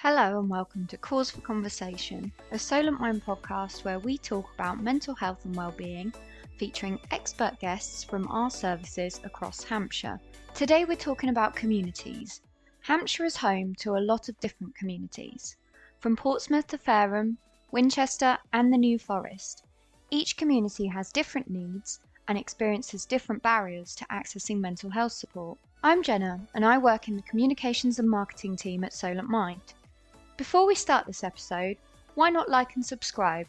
Hello and welcome to Cause for Conversation, a Solent Mind podcast where we talk about mental health and wellbeing, featuring expert guests from our services across Hampshire. Today we're talking about communities. Hampshire is home to a lot of different communities, from Portsmouth to Fareham, Winchester and the New Forest. Each community has different needs and experiences different barriers to accessing mental health support. I'm Jenna and I work in the Communications and Marketing team at Solent Mind. Before we start this episode, why not like and subscribe?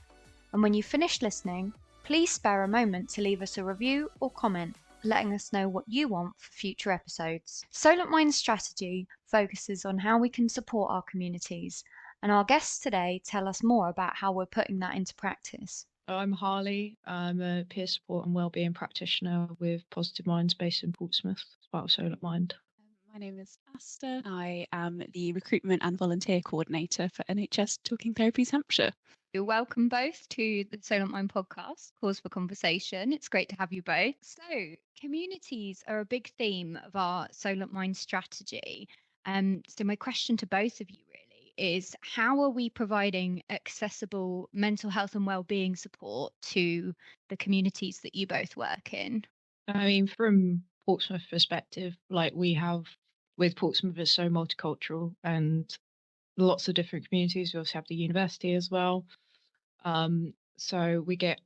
And when you've finished listening, please spare a moment to leave us a review or comment, letting us know what you want for future episodes. Solent Mind's strategy focuses on how we can support our communities, and our guests today tell us more about how we're putting that into practice. I'm Harley. I'm a peer support and wellbeing practitioner with Positive Minds based in Portsmouth, as part of Solent Mind. My name is Aster. I am the Recruitment and Volunteer Coordinator for NHS Talking Therapies Hampshire. You're welcome both to the Solent Mind podcast, Cause for Conversation. It's great to have you both. So, communities are a big theme of our Solent Mind strategy. So my question to both of you really is, how are we providing accessible mental health and wellbeing support to the communities that you both work in? I mean, from Portsmouth perspective, we have, with Portsmouth is so multicultural and lots of different communities. We also have the university as well. So we get,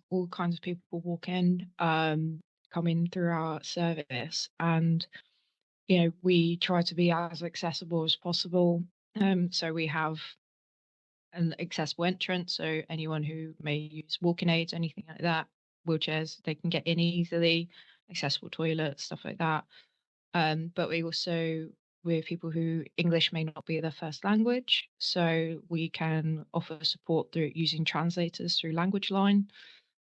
all kinds of people walk in, come in through our service, and, we try to be as accessible as possible. So we have an accessible entrance, so anyone who may use walking aids, anything like that, wheelchairs, they can get in easily, accessible toilets, stuff like that. But we also, we're people who English may not be their first language, so we can offer support through using translators through Language Line,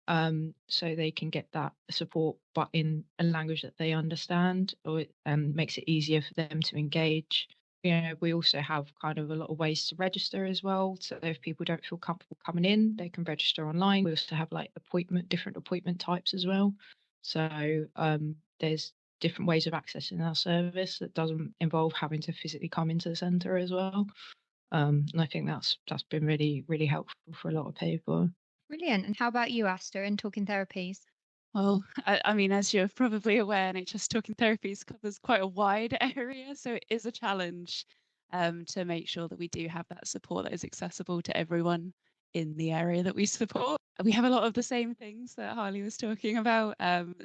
so they can get that support but in a language that they understand, or makes it easier for them to engage. We also have kind of a lot of ways to register as well, so if people don't feel comfortable coming in, they can register online. We also have different appointment types as well, so there's different ways of accessing our service that doesn't involve having to physically come into the centre as well. And I think that's been really, really helpful for a lot of people. Brilliant. And how about you, Aster, in Talking Therapies? Well, I mean, as you're probably aware, NHS Talking Therapies covers quite a wide area, so it is a challenge to make sure that we do have that support that is accessible to everyone in the area that we support. We have a lot of the same things that Harley was talking about.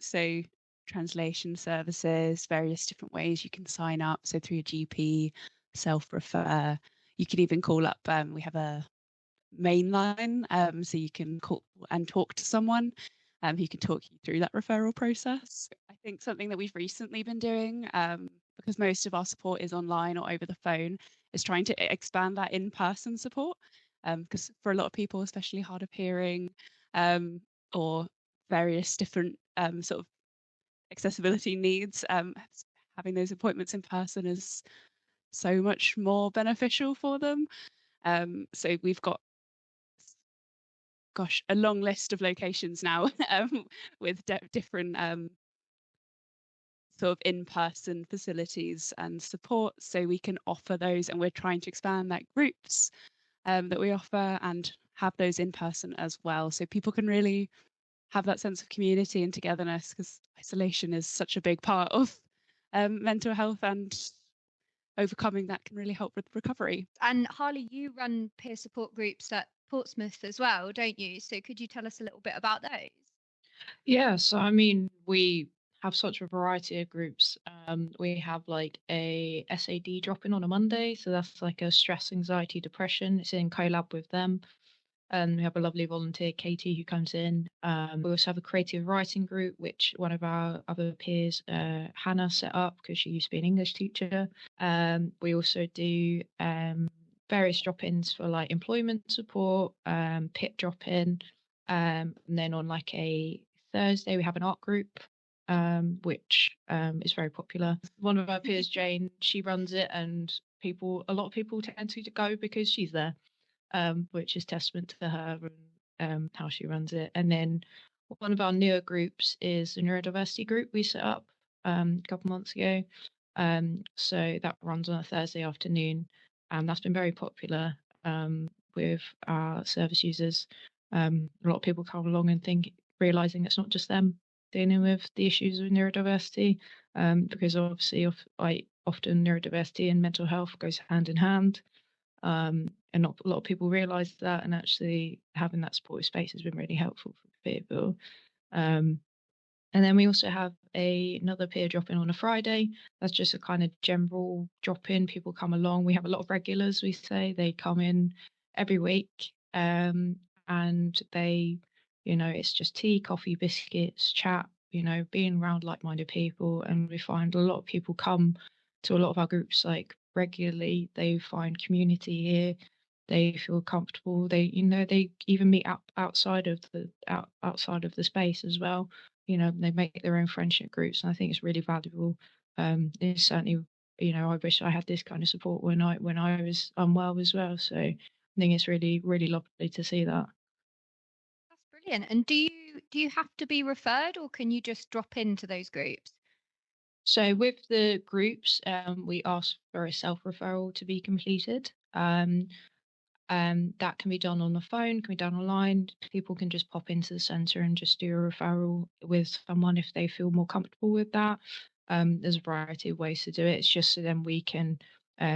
So translation services, various different ways you can sign up. So through your GP, self-refer. You can even call up. We have a main line, so you can call and talk to someone who can talk you through that referral process. I think something that we've recently been doing, because most of our support is online or over the phone, is trying to expand that in-person support. Because for a lot of people, especially hard of hearing, or various different sort of accessibility needs, having those appointments in person is so much more beneficial for them. So we've got a long list of locations now with different sort of in-person facilities and support, so we can offer those, and we're trying to expand that groups that we offer and have those in person as well, so people can really have that sense of community and togetherness, because isolation is such a big part of mental health, and overcoming that can really help with recovery. And Harley, you run peer support groups at Portsmouth as well, don't you? So could you tell us a little bit about those? Yeah, so I mean, we have such a variety of groups. We have a SAD drop-in on a Monday, so that's like a stress, anxiety, depression. It's in collab with them. We have a lovely volunteer, Katie, who comes in. We also have a creative writing group, which one of our other peers, Hannah, set up because she used to be an English teacher. We also do various drop-ins for employment support, PIP drop-in. And then on a Thursday, we have an art group, which is very popular. One of our peers, Jane, she runs it, and a lot of people tend to go because she's there. Which is testament to her and how she runs it. And then one of our newer groups is the neurodiversity group we set up a couple months ago. So that runs on a Thursday afternoon, and that's been very popular with our service users. A lot of people come along and realizing it's not just them dealing with the issues of neurodiversity, because obviously often neurodiversity and mental health goes hand in hand. And not a lot of people realise that, and actually having that supportive space has been really helpful for people. And then we also have another peer drop-in on a Friday. That's just a kind of general drop-in. People come along. We have a lot of regulars, we say. They come in every week, and they, it's just tea, coffee, biscuits, chat, being around like-minded people. And we find a lot of people come to a lot of our groups like regularly. They find community here. They feel comfortable. They even meet up outside of the space as well. They make their own friendship groups, and I think it's really valuable. It's certainly, I wish I had this kind of support when I was unwell as well. So I think it's really, really lovely to see that. That's brilliant. And do you have to be referred, or can you just drop into those groups? So with the groups, we ask for a self-referral to be completed. That can be done on the phone, can be done online. People can just pop into the centre and just do a referral with someone if they feel more comfortable with that. There's a variety of ways to do it. It's just so then we can,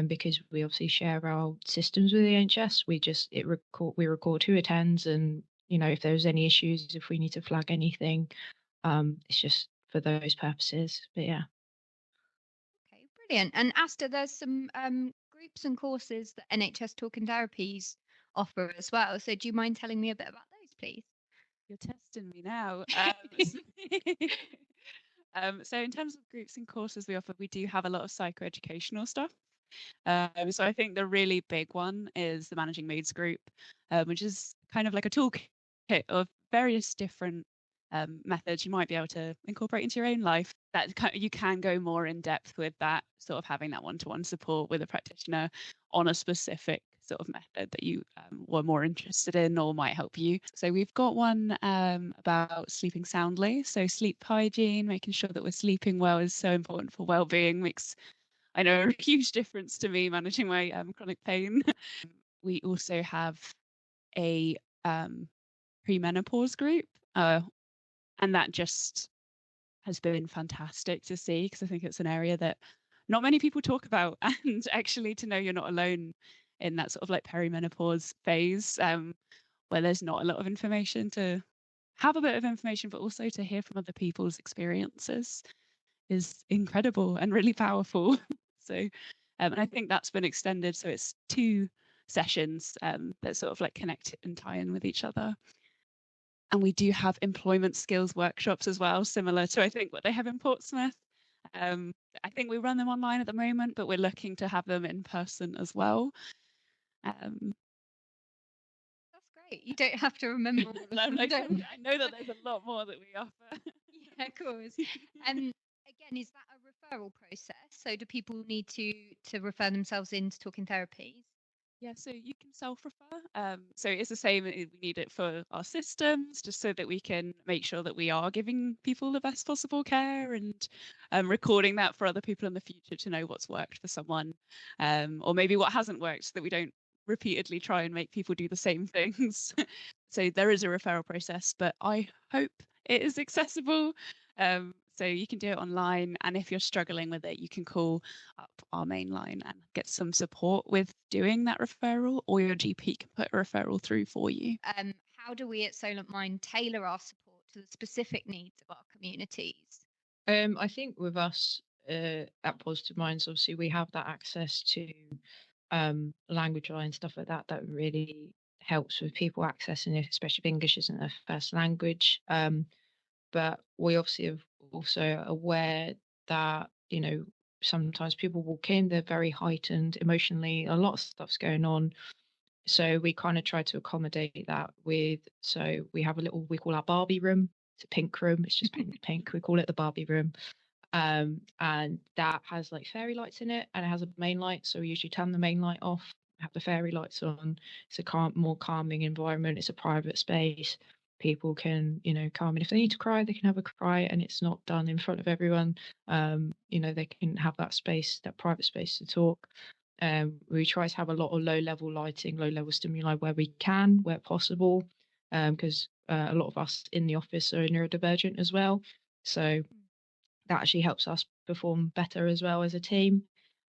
because we obviously share our systems with the NHS, we record who attends, and if there's any issues, if we need to flag anything, it's just for those purposes. But yeah. Okay, brilliant. And Aster, there's some groups and courses that NHS Talking Therapies offer as well. So do you mind telling me a bit about those, please? You're testing me now. So in terms of groups and courses we offer, we do have a lot of psychoeducational stuff. So I think the really big one is the Managing Moods group, which is kind of like a toolkit of various different methods you might be able to incorporate into your own life. That you can go more in depth with that, sort of having that one-to-one support with a practitioner on a specific sort of method that you were more interested in or might help you. So we've got one about sleeping soundly. So sleep hygiene, making sure that we're sleeping well is so important for well-being. Makes, I know, a huge difference to me managing my chronic pain. We also have a premenopause group, and that just has been fantastic to see, because I think it's an area that not many people talk about, and actually to know you're not alone in that sort of like perimenopause phase, where there's not a lot of information, to have a bit of information, but also to hear from other people's experiences is incredible and really powerful. So, and I think that's been extended. So it's 2 sessions that sort of like connect and tie in with each other. And we do have employment skills workshops as well, similar to, I think, what they have in Portsmouth. I think we run them online at the moment, but we're looking to have them in person as well. That's great. You don't have to remember all of them. I know that there's a lot more that we offer. Yeah, of course. Again, is that a referral process? So do people need to refer themselves into Talking Therapies? Yeah, so you can self-refer. So it's the same. We need it for our systems, just so that we can make sure that we are giving people the best possible care, and recording that for other people in the future to know what's worked for someone, or maybe what hasn't worked, so that we don't repeatedly try and make people do the same things. So there is a referral process, but I hope it is accessible. So you can do it online, and if you're struggling with it, you can call up our main line and get some support with doing that referral, or your GP can put a referral through for you. How do we at Solent Mind tailor our support to the specific needs of our communities? I think with us at Positive Minds, obviously we have that access to language line, stuff like that, that really helps with people accessing it, especially if English isn't their first language. But we obviously are also aware that, sometimes people walk in, they're very heightened emotionally, a lot of stuff's going on. So we kind of try to accommodate that so we have we call our Barbie room. It's a pink room. It's just pink. We call it the Barbie room. And that has like fairy lights in it, and it has a main light. So we usually turn the main light off, have the fairy lights on. It's a more calming environment. It's a private space. People can, come in. If they need to cry, they can have a cry, and it's not done in front of everyone. They can have that space, that private space to talk. We try to have a lot of low-level lighting, low-level stimuli where we can, where possible, because a lot of us in the office are neurodivergent as well. So that actually helps us perform better as well as a team.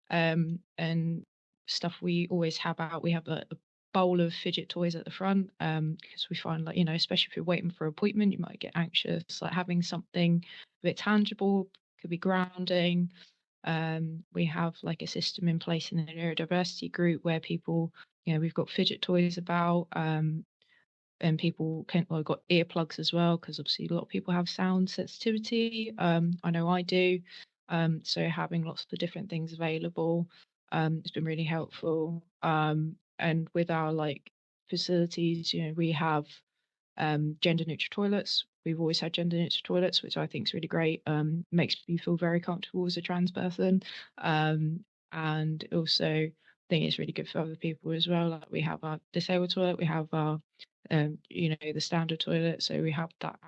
And stuff we always have out, we have a bowl of fidget toys at the front, because we find, like, especially if you're waiting for an appointment, you might get anxious. Like having something a bit tangible could be grounding. We have like a system in place in the neurodiversity group where people, we've got fidget toys about, and people we've got earplugs as well, because obviously a lot of people have sound sensitivity. I know I do. So having lots of different things available, it's been really helpful. And with our facilities, we have gender neutral toilets. We've always had gender neutral toilets, which I think is really great. Makes me feel very comfortable as a trans person. And also I think it's really good for other people as well. Like we have our disabled toilet, we have our the standard toilet, so we have that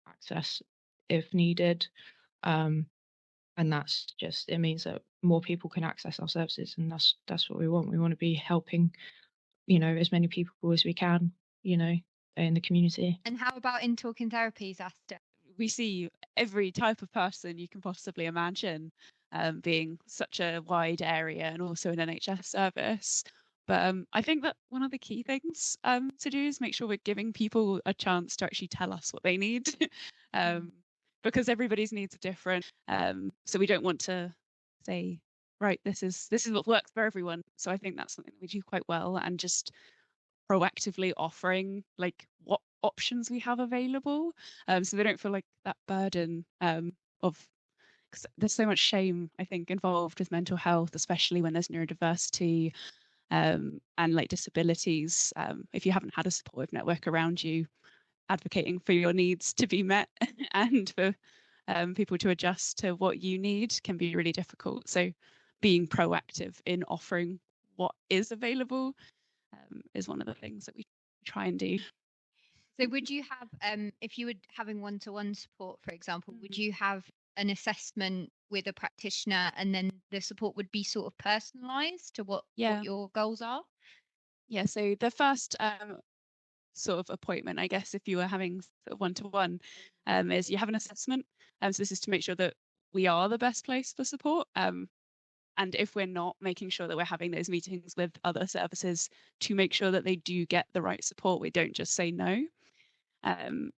access if needed. And that's just, it means that more people can access our services, and that's what we want. We want to be helping as many people as we can in the community. And how about in Talking Therapies, Aster? We see every type of person you can possibly imagine, being such a wide area and also an NHS service. But I think that one of the key things to do is make sure we're giving people a chance to actually tell us what they need, because everybody's needs are different. So we don't want to say, right, this is what works for everyone. So I think that's something that we do quite well, and just proactively offering like what options we have available, so they don't feel like that burden of, because there's so much shame, I think, involved with mental health, especially when there's neurodiversity and like disabilities. If you haven't had a supportive network around you advocating for your needs to be met and for people to adjust to what you need can be really difficult. So being proactive in offering what is available is one of the things that we try and do. So would you have, if you were having one-to-one support, for example, would you have an assessment with a practitioner, and then the support would be sort of personalized to what your goals are? Yeah, so the first sort of appointment, I guess, if you were having sort of one-to-one, is you have an assessment. So this is to make sure that we are the best place for support. And if we're not, making sure that we're having those meetings with other services to make sure that they do get the right support. We don't just say no.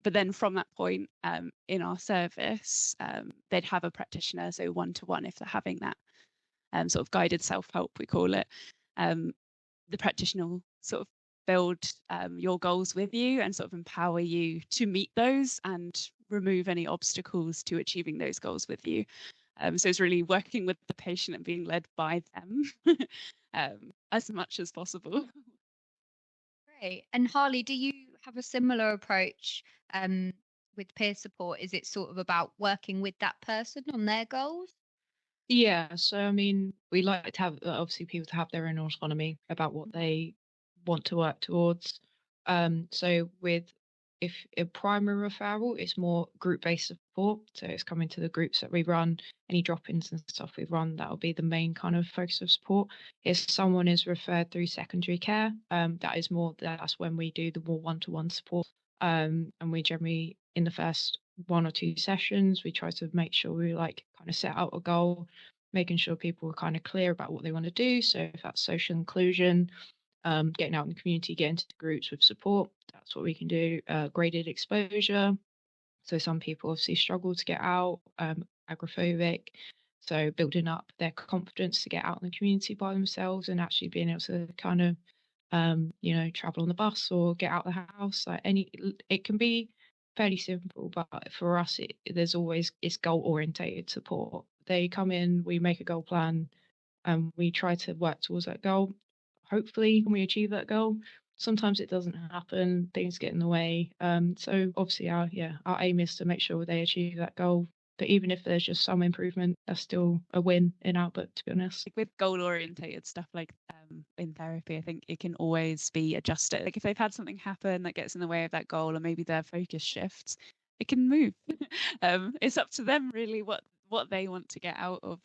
But then from that point, in our service, they'd have a practitioner, so one-to-one, if they're having that sort of guided self-help, we call it. The practitioner will sort of build your goals with you and sort of empower you to meet those and remove any obstacles to achieving those goals with you. So it's really working with the patient and being led by them as much as possible. Great. And Harley, do you have a similar approach with peer support? Is it sort of about working with that person on their goals? Yeah, so I mean, we like to have, obviously, people to have their own autonomy about what they want to work towards. So if a primary referral, it's more group-based support. So it's coming to the groups that we run, any drop-ins and stuff we run, that'll be the main kind of focus of support. If someone is referred through secondary care, that's when we do the more one-to-one support. And we generally, in the first 1 or 2 sessions, we try to make sure we kind of set out a goal, making sure people are kind of clear about what they want to do. So if that's social inclusion, getting out in the community, getting into groups with support, that's what we can do. Graded exposure. So some people obviously struggle to get out, agoraphobic. So building up their confidence to get out in the community by themselves and actually being able to kind of, travel on the bus or get out of the house. It can be fairly simple, but for us, it's goal orientated support. They come in, we make a goal plan, and we try to work towards that goal. Hopefully we achieve that goal. Sometimes it doesn't happen, things get in the way. So obviously our aim is to make sure they achieve that goal. But even if there's just some improvement, that's still a win in our book, to be honest. With goal orientated stuff like in therapy, I think it can always be adjusted. Like if they've had something happen that gets in the way of that goal, or maybe their focus shifts, it can move. It's up to them really what they want to get out of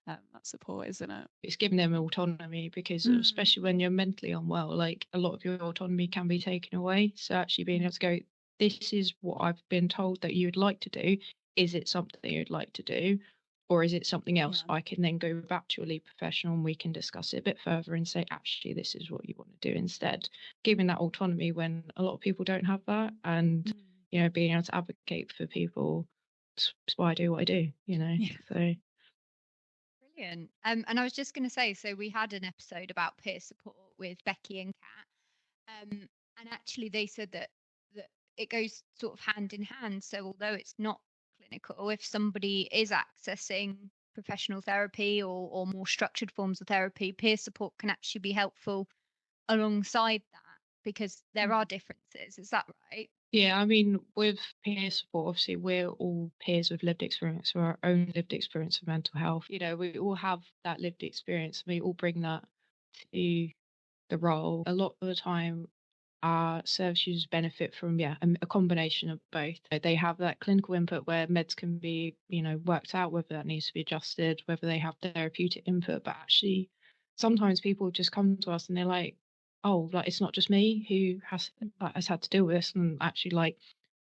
that support, isn't it? It's giving them autonomy, because especially when you're mentally unwell, like a lot of your autonomy can be taken away. So actually being able to go, this is what I've been told that you would like to do. Is it something you'd like to do? Or is it something else? I can then go back to a lead professional and we can discuss it a bit further and say, actually, this is what you want to do instead. Giving that autonomy when a lot of people don't have that, and, you know, being able to advocate for people. That's why I do what I do, you know. So brilliant. And I was just going to say, so we had an episode about peer support with Becky and Kat, and actually they said that it goes sort of hand in hand. So although it's not clinical, if somebody is accessing professional therapy or more structured forms of therapy, peer support can actually be helpful alongside that, because there are differences. Is that right? yeah, I mean, with peer support, obviously we're all peers with lived experience, or our own lived experience of mental health. You know, we all have that lived experience. We all bring that to the role. A lot of the time, our service users benefit from a combination of both. They have that clinical input where meds can be, you know, worked out, whether that needs to be adjusted, whether they have therapeutic input. But actually, sometimes people just come to us and they're like, oh, like it's not just me who has had to deal with this, and actually like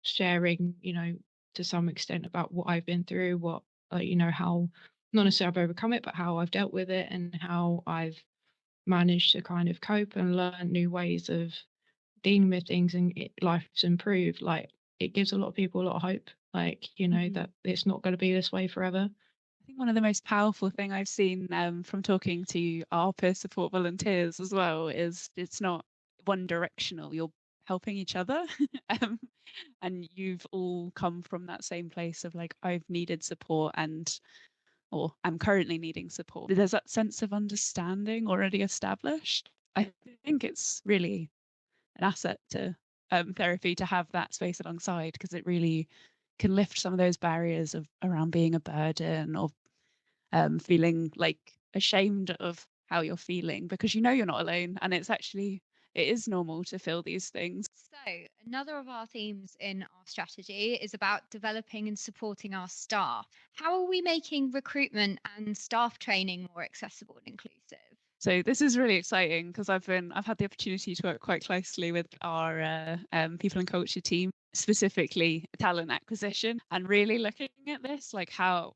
sharing, you know, to some extent about what I've been through, what you know, how not necessarily I've overcome it, but how I've dealt with it and how I've managed to kind of cope and learn new ways of dealing with things, and life's improved. Like, it gives a lot of people a lot of hope, like, you know, that it's not going to be this way forever. I think one of the most powerful thing I've seen from talking to our peer support volunteers as well is it's not one directional. You're helping each other, and you've all come from that same place of like, I've needed support, or I'm currently needing support. There's that sense of understanding already established. I think it's really an asset to therapy to have that space alongside, because it really can lift some of those barriers of around being a burden, or feeling like ashamed of how you're feeling, because you know you're not alone, and it is normal to feel these things. So another of our themes in our strategy is about developing and supporting our staff. How are we making recruitment and staff training more accessible and inclusive? So this is really exciting, because I've had the opportunity to work quite closely with our people and culture team, specifically talent acquisition, and really looking at this, like how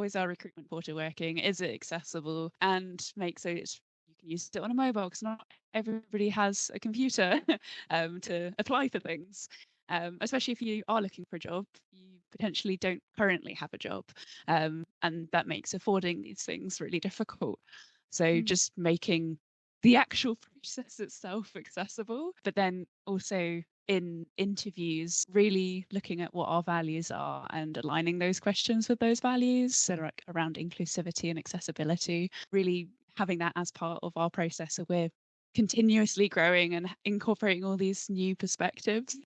is our recruitment portal working? Is it accessible? And make so you can use it on a mobile, because not everybody has a computer to apply for things. Especially if you are looking for a job, you potentially don't currently have a job, and that makes affording these things really difficult. So just making the actual process itself accessible, but then also in interviews, really looking at what our values are and aligning those questions with those values. So like around inclusivity and accessibility, really having that as part of our process. So we're continuously growing and incorporating all these new perspectives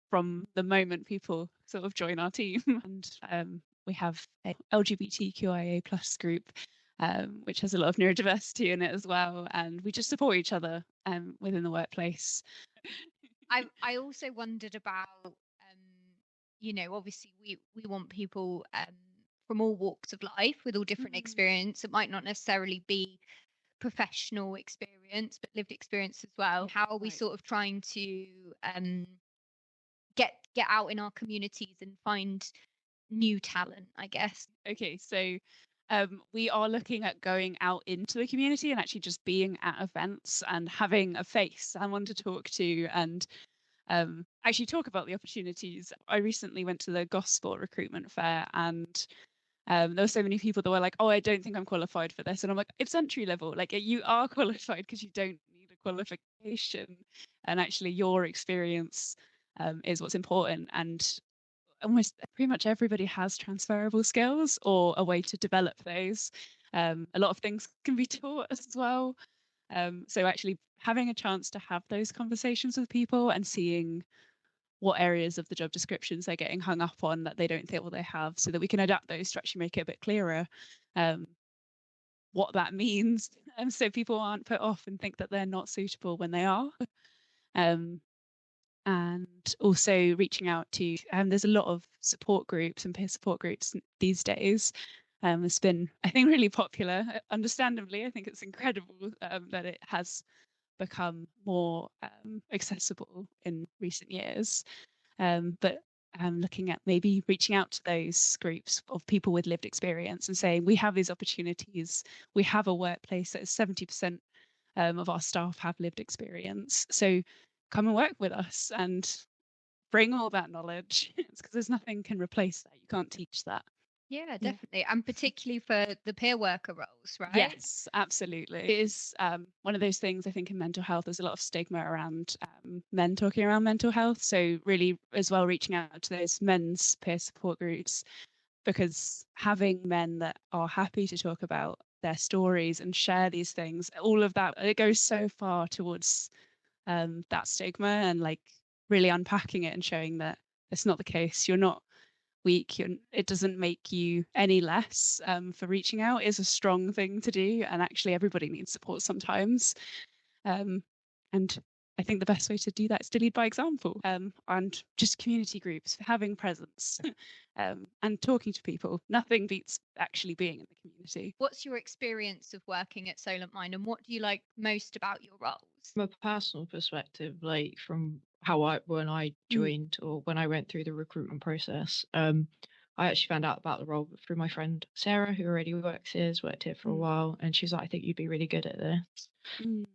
from the moment people sort of join our team. And we have a LGBTQIA plus group, which has a lot of neurodiversity in it as well, and we just support each other within the workplace. I also wondered about, you know, obviously we want people from all walks of life with all different experience. It might not necessarily be professional experience, but lived experience as well. How are we sort of trying to get out in our communities and find new talent, I guess? Okay, so we are looking at going out into the community and actually just being at events and having a face, someone to talk to, and actually talk about the opportunities. I recently went to the Gosport recruitment fair, and there were so many people that were like, oh, I don't think I'm qualified for this. And I'm like, it's entry level. Like, you are qualified, because you don't need a qualification. And actually your experience is what's important. And almost pretty much everybody has transferable skills or a way to develop those. A lot of things can be taught as well. So actually having a chance to have those conversations with people and seeing what areas of the job descriptions they're getting hung up on that they don't feel they have, so that we can adapt those to actually make it a bit clearer what that means, so people aren't put off and think that they're not suitable when they are. And also reaching out to, there's a lot of support groups and peer support groups these days, It's been, I think, really popular. Understandably, I think it's incredible that it has become more accessible in recent years. But looking at maybe reaching out to those groups of people with lived experience and saying, we have these opportunities, we have a workplace that is 70% of our staff have lived experience. So come and work with us and bring all that knowledge. It's because there's nothing can replace that. You can't teach that. Yeah, definitely. And particularly for the peer worker roles, right? Yes, absolutely. It is one of those things, I think, in mental health, there's a lot of stigma around men talking around mental health. So really as well reaching out to those men's peer support groups, because having men that are happy to talk about their stories and share these things, all of that, it goes so far towards that stigma and like really unpacking it and showing that it's not the case. You're not weak. It doesn't make you any less for reaching out. Is a strong thing to do, and actually everybody needs support sometimes. And I think the best way to do that is to lead by example, and just community groups, having presence, and talking to people. Nothing beats actually being in the community. What's your experience of working at Solent Mind, and what do you like most about your roles? From a personal perspective, like from when I joined or when I went through the recruitment process, I actually found out about the role through my friend Sarah, who already works here, has worked here for a while, and she's like, I think you'd be really good at this.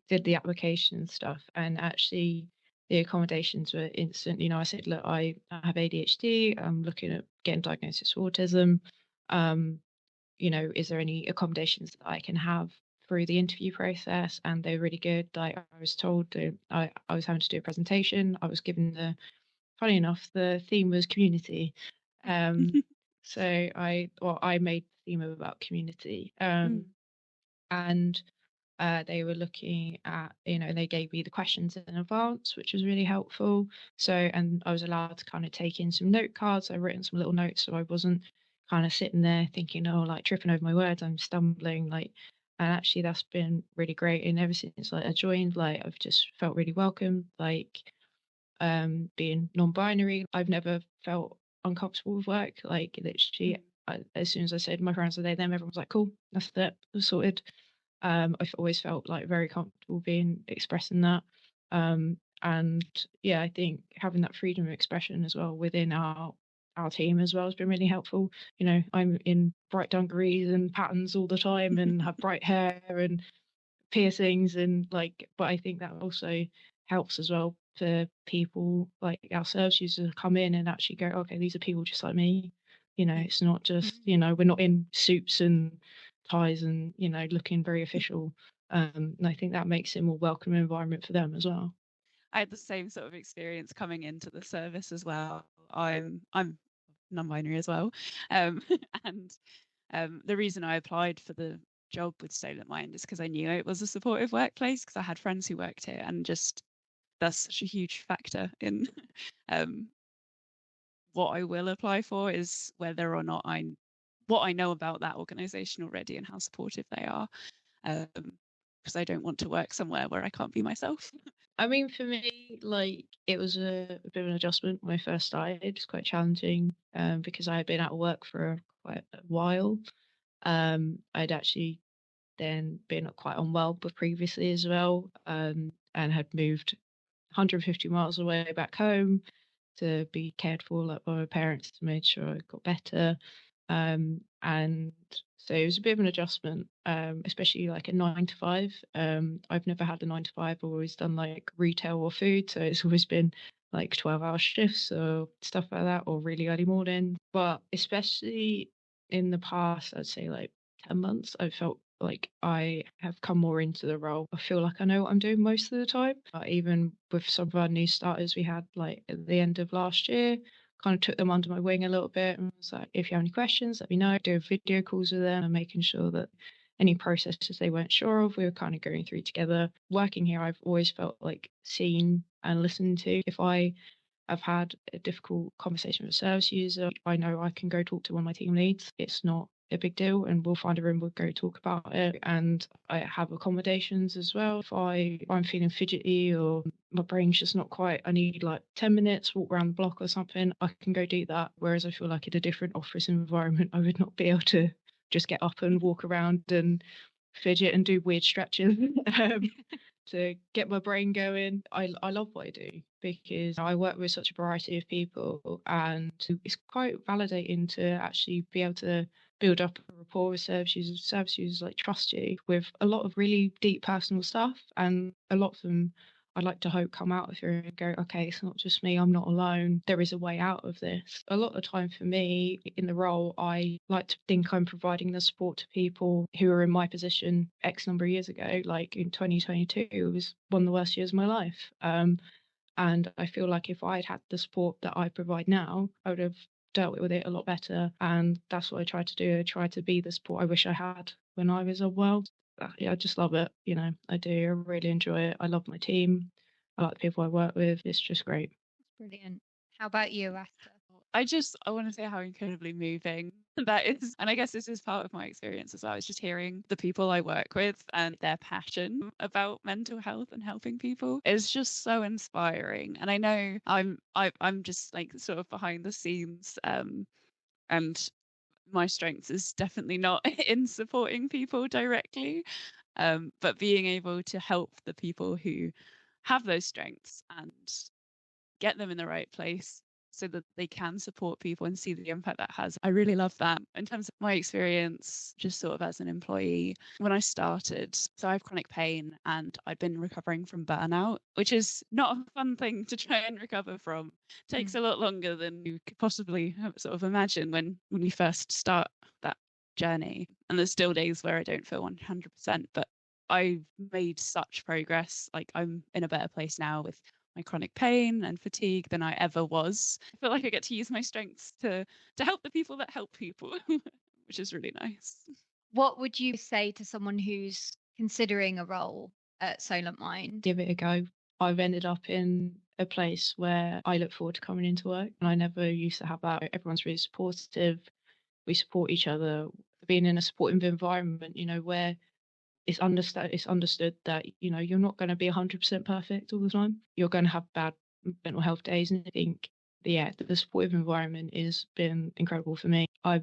Did the application and stuff, and actually the accommodations were instant. I said, look, I have ADHD, I'm looking at getting diagnosed with autism. Is there any accommodations that I can have through the interview process? And they're really good. Like I was told I was having to do a presentation. I was given funny enough, the theme was community. So I made the theme about community. And they were looking at, they gave me the questions in advance, which was really helpful. So, and I was allowed to kind of take in some note cards. I've written some little notes so I wasn't kind of sitting there thinking, like tripping over my words, I'm stumbling, and actually that's been really great. And ever since I joined, I've just felt really welcome, being non-binary. I've never felt uncomfortable with work. Literally, as soon as I said my friends are they, them, everyone was like, cool, that's it, sorted. I've always felt very comfortable expressing that. And yeah, I think having that freedom of expression as well within our team as well has been really helpful. I'm in bright dungarees and patterns all the time and have bright hair and piercings but I think that also helps as well for people like our service users to come in and actually go, okay, these are people just like me. It's not just, we're not in suits and ties and, looking very official. And I think that makes it a more welcoming environment for them as well. I had the same sort of experience coming into the service as well. I'm non-binary as well. And the reason I applied for the job with Solent Mind is because I knew it was a supportive workplace, because I had friends who worked here, and just that's such a huge factor in what I will apply for is whether or not what I know about that organisation already and how supportive they are, because I don't want to work somewhere where I can't be myself. I mean, for me, it was a bit of an adjustment when I first started. It was quite challenging because I had been out of work for quite a while. I'd actually then been quite unwell previously as well, and had moved 150 miles away back home to be cared for by my parents to make sure I got better. And so it was a bit of an adjustment, especially a 9 to 5. I've never had a 9 to 5. I've always done retail or food, so it's always been 12-hour shifts or stuff like that, or really early morning. But especially in the past, I'd say 10 months, I felt like I have come more into the role. I feel like I know what I'm doing most of the time. Even with some of our new starters we had at the end of last year, kind of took them under my wing a little bit and was like, if you have any questions, let me know. Do video calls with them and making sure that any processes they weren't sure of, we were kind of going through together. Working here, I've always felt seen and listened to. If I have had a difficult conversation with a service user, I know I can go talk to one of my team leads. It's not a big deal, and we'll find a room, we'll go talk about it. And I have accommodations as well. If I'm feeling fidgety or my brain's just not quite, I need 10 minutes, walk around the block or something, I can go do that. Whereas I feel in a different office environment, I would not be able to just get up and walk around and fidget and do weird stretches to get my brain going. I love what I do because I work with such a variety of people, and it's quite validating to actually be able to build up a rapport with service users like trust you with a lot of really deep personal stuff, and a lot of them I'd like to hope come out of here and go, okay, it's not just me, I'm not alone. There is a way out of this. A lot of the time for me in the role, I like to think I'm providing the support to people who are in my position X number of years ago. Like in 2022, it was one of the worst years of my life. And I feel like if I'd had the support that I provide now, I would have dealt with it a lot better. And that's what I try to do. I try to be the support I wish I had when I was unwell. Yeah, I just love it. I do. I really enjoy it. I love my team. I like the people I work with. It's just great. Brilliant. How about you, Aster? I want to say how incredibly moving that is. And I guess this is part of my experience as well. It's just hearing the people I work with and their passion about mental health and helping people is just so inspiring. And I know I'm just like sort of behind the scenes, and my strength is definitely not in supporting people directly, but being able to help the people who have those strengths and get them in the right place so that they can support people and see the impact that has. I really love that. In terms of my experience, just sort of as an employee, when I started, so I have chronic pain and I'd been recovering from burnout, which is not a fun thing to try and recover from. It takes a lot longer than you could possibly sort of imagine when you first start that journey. And there's still days where I don't feel 100%, but I've made such progress. Like I'm in a better place now with my chronic pain and fatigue than I ever was. I feel like I get to use my strengths to help the people that help people, which is really nice. What would you say to someone who's considering a role at Solent Mind? Give it a go. I've ended up in a place where I look forward to coming into work, and I never used to have that. Everyone's really supportive. We support each other. Being in a supportive environment, where it's understood that you're not going to be 100% perfect all the time. You're going to have bad mental health days, and I think the supportive environment has been incredible for me. I've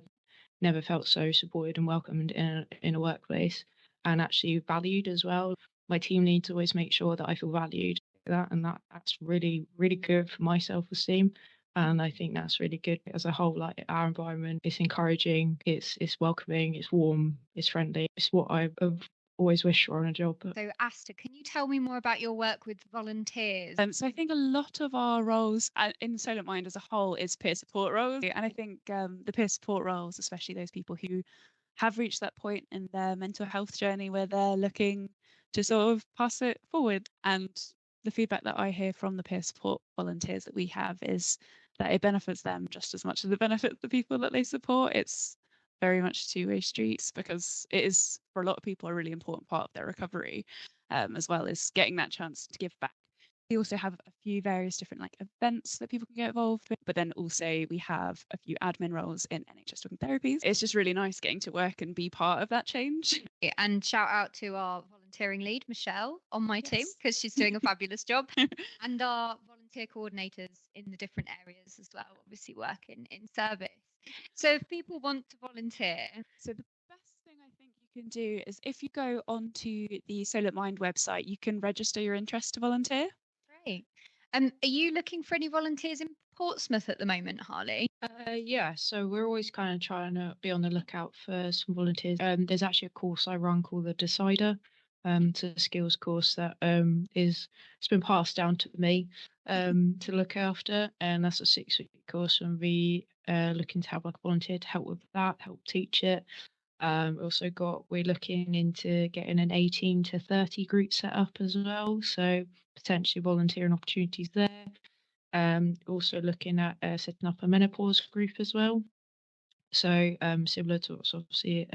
never felt so supported and welcomed in a workplace, and actually valued as well. My team leads always make sure that I feel valued, that's really, really good for my self-esteem. And I think that's really good as a whole. Like our environment, it's encouraging, it's welcoming, it's warm, it's friendly. It's what I've always wished for on a job. So Aster, can you tell me more about your work with volunteers? So I think a lot of our roles in Solent Mind as a whole is peer support roles. And I think the peer support roles, especially those people who have reached that point in their mental health journey where they're looking to sort of pass it forward. And the feedback that I hear from the peer support volunteers that we have is that it benefits them just as much as it benefits the people that they support. It's very much two-way streets because it is, for a lot of people, a really important part of their recovery, as well as getting that chance to give back. We also have a few various different events that people can get involved with, but then also we have a few admin roles in NHS Talking Therapies. It's just really nice getting to work and be part of that change. And shout out to our volunteering lead, Michelle, on my team, because she's doing a fabulous job, and our volunteer coordinators in the different areas as well, obviously working in service. So if people want to volunteer, so the best thing I think you can do is if you go onto the Solent Mind website, you can register your interest to volunteer. Great. Are you looking for any volunteers in Portsmouth at the moment, Harley? Yeah, so we're always kind of trying to be on the lookout for some volunteers. There's actually a course I run called the Decider, it's a skills course that it's been passed down to me to look after, and that's a 6-week course, and we looking to have a volunteer to help with that, help teach it. We're looking into getting an 18 to 30 group set up as well, so potentially volunteering opportunities there. Also looking at setting up a menopause group as well. So similar to what's obviously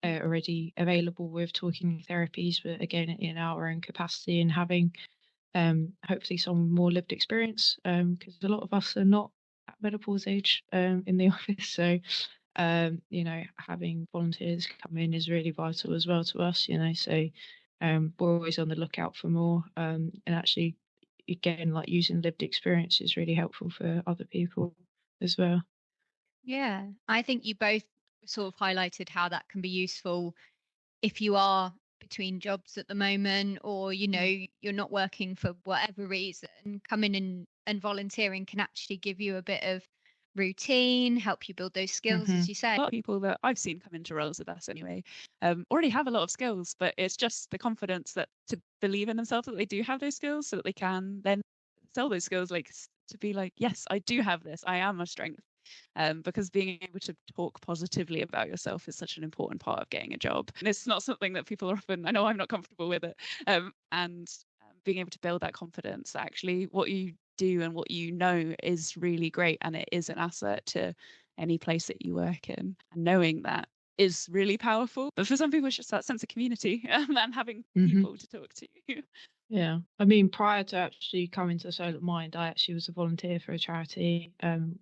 already available with talking therapies, but again in our own capacity, and having hopefully some more lived experience, because a lot of us are not at menopause age in the office. So having volunteers come in is really vital as well to us. So we're always on the lookout for more, and actually again, using lived experience is really helpful for other people as well. Yeah, I think you both sort of highlighted how that can be useful if you are between jobs at the moment, or you're not working for whatever reason. Coming and volunteering can actually give you a bit of routine, help you build those skills, as you say. A lot of people that I've seen come into roles with us anyway already have a lot of skills, but it's just the confidence that to believe in themselves that they do have those skills, so that they can then sell those skills, like to be like, yes, I do have this, I am a strength. Because being able to talk positively about yourself is such an important part of getting a job, and it's not something that people are often, I know I'm not comfortable with it, and being able to build that confidence that actually what you do and what you know is really great, and it is an asset to any place that you work in, and knowing that is really powerful. But for some people it's just that sense of community and having people to talk to. Yeah, I mean, prior to actually coming to Solent Mind, I actually was a volunteer for a charity, and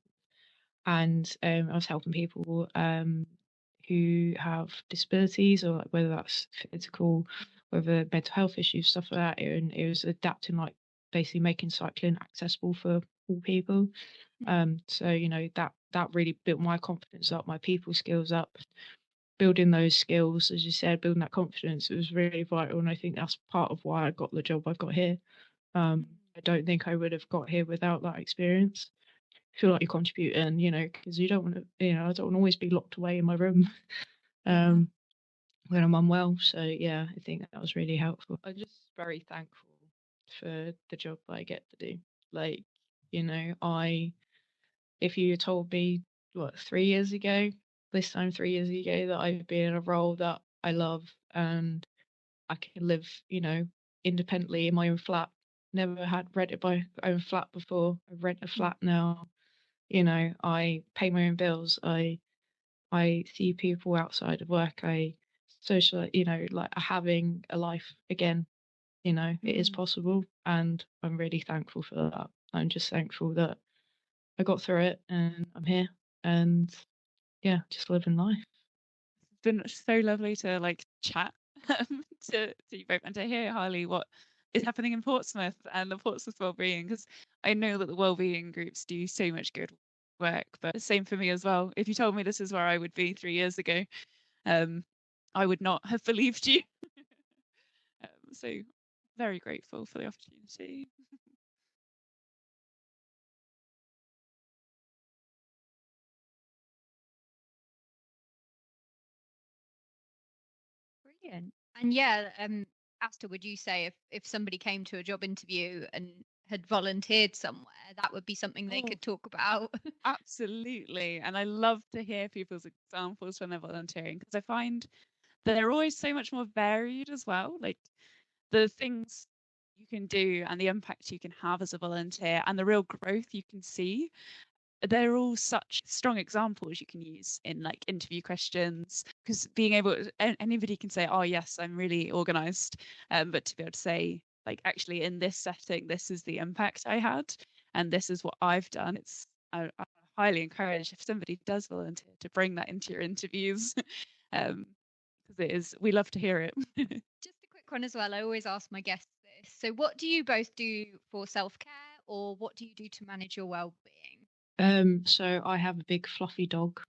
I was helping people who have disabilities, or whether that's physical, whether mental health issues, stuff like that. And it was adapting, like basically making cycling accessible for all people. So that really built my confidence up, my people skills up. Building those skills, as you said, building that confidence, it was really vital, and I think that's part of why I got the job I've got here. I don't think I would have got here without that experience. Feel like you're contributing, because you don't want to, I don't want to always be locked away in my room when I'm unwell. So yeah, I think that was really helpful. I'm just very thankful for the job that I get to do. Like, if you told me 3 years ago, this time 3 years ago, that I'd be in a role that I love and I can live, independently in my own flat. Never had rented my own flat before. I rent a flat now. I pay my own bills. I see people outside of work. I socialize, like having a life again. It is possible, and I'm really thankful for that. I'm just thankful that I got through it and I'm here, and yeah, just living life. It's been so lovely to chat to you both, and to hear, Harley, what is happening in Portsmouth and the Portsmouth wellbeing, because I know that the wellbeing groups do so much good work. But the same for me as well. If you told me this is where I would be 3 years ago, I would not have believed you. So very grateful for the opportunity. Brilliant. And yeah, Aster, would you say if somebody came to a job interview and had volunteered somewhere, that would be something they could talk about? Absolutely. And I love to hear people's examples when they're volunteering, because I find they're always so much more varied as well. Like the things you can do and the impact you can have as a volunteer and the real growth you can see, they're all such strong examples you can use in interview questions, because being able to, anybody can say, oh yes, I'm really organized, but to be able to say, actually in this setting, this is the impact I had and this is what I've done. I highly encourage, if somebody does volunteer, to bring that into your interviews, because we love to hear it. Just a quick one as well. I always ask my guests this. So what do you both do for self-care, or what do you do to manage your well-being? So I have a big fluffy dog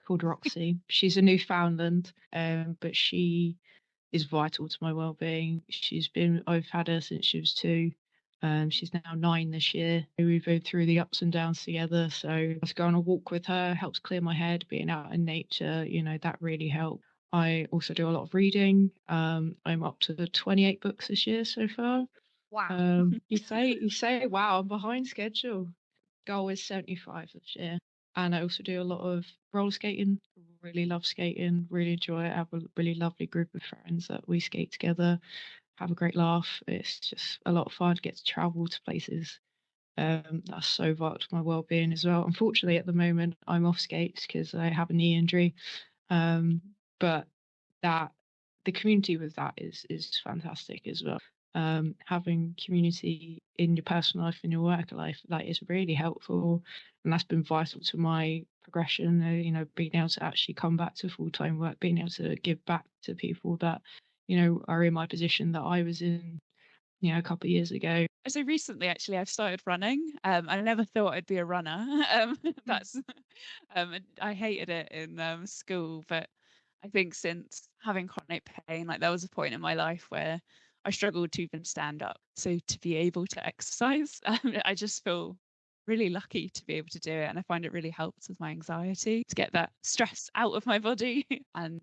called Roxy. She's a Newfoundland, but she is vital to my well-being. I've had her since she was 2. She's now 9 this year. We've been through the ups and downs together. So I was going on a walk with her, helps clear my head, being out in nature, that really helped. I also do a lot of reading. I'm up to 28 books this year so far. Wow. You say, wow, I'm behind schedule. Goal is 75 this year. And I also do a lot of roller skating. Really love skating, really enjoy it. I have a really lovely group of friends that we skate together, have a great laugh. It's just a lot of fun to get to travel to places. That's so vital to my well-being as well. Unfortunately, at the moment, I'm off skates because I have a knee injury. But the community with that is fantastic as well. Having community in your personal life and your work life, that is really helpful, and that's been vital to my progression. Being able to actually come back to full-time work, being able to give back to people that are in my position that I was in a couple of years ago. So recently, actually, I've started running. I never thought I'd be a runner. That's I hated it in school, but I think since having chronic pain, like there was a point in my life where I struggled to even stand up. So to be able to exercise, I just feel really lucky to be able to do it, and I find it really helps with my anxiety to get that stress out of my body and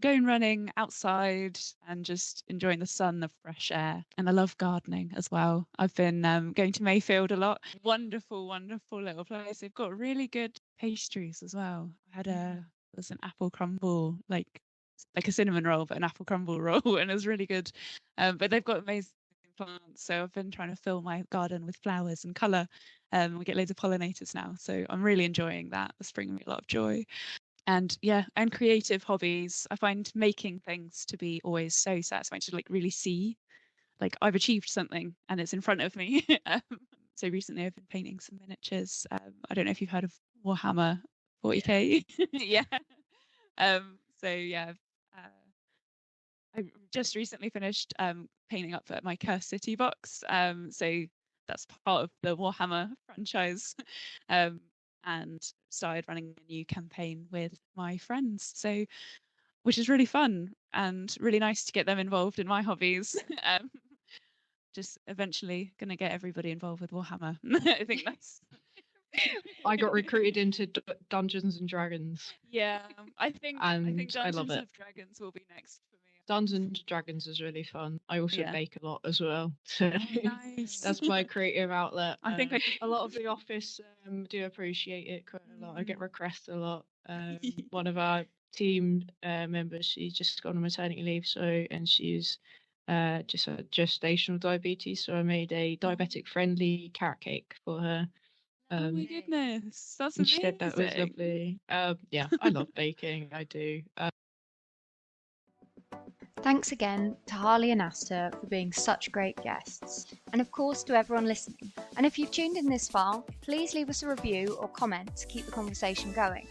going running outside and just enjoying the sun, the fresh air. And I love gardening as well. I've been going to Mayfield a lot. Wonderful, wonderful little place. They've got really good pastries as well. I had there's an apple crumble, like a cinnamon roll, but an apple crumble roll, and it was really good. But they've got amazing plants, so I've been trying to fill my garden with flowers and colour. We get loads of pollinators now, so I'm really enjoying that. It's bringing me a lot of joy. And and creative hobbies. I find making things to be always so satisfying to like really see, like I've achieved something and it's in front of me. So recently I've been painting some miniatures. I don't know if you've heard of Warhammer 40k. Yeah. So yeah, I just recently finished painting up my Cursed City box. So that's part of the Warhammer franchise. And started running a new campaign with my friends. So, which is really fun and really nice to get them involved in my hobbies. Just eventually going to get everybody involved with Warhammer. I think that's. I got recruited into Dungeons and Dragons. Yeah, I think Dungeons and Dragons will be next for me. Dungeons and Dragons is really fun. I also bake a lot as well. So nice. That's my creative outlet. I think a lot of the office do appreciate it quite a lot. I get requests a lot. One of our team members, she's just gone on maternity leave, and she's just had gestational diabetes. So I made a diabetic friendly carrot cake for her. Oh my goodness, that's amazing. She said that was lovely. Yeah, I love baking. I do. Thanks again to Harley and Aster for being such great guests, and of course to everyone listening. And if you've tuned in this far, please leave us a review or comment to keep the conversation going.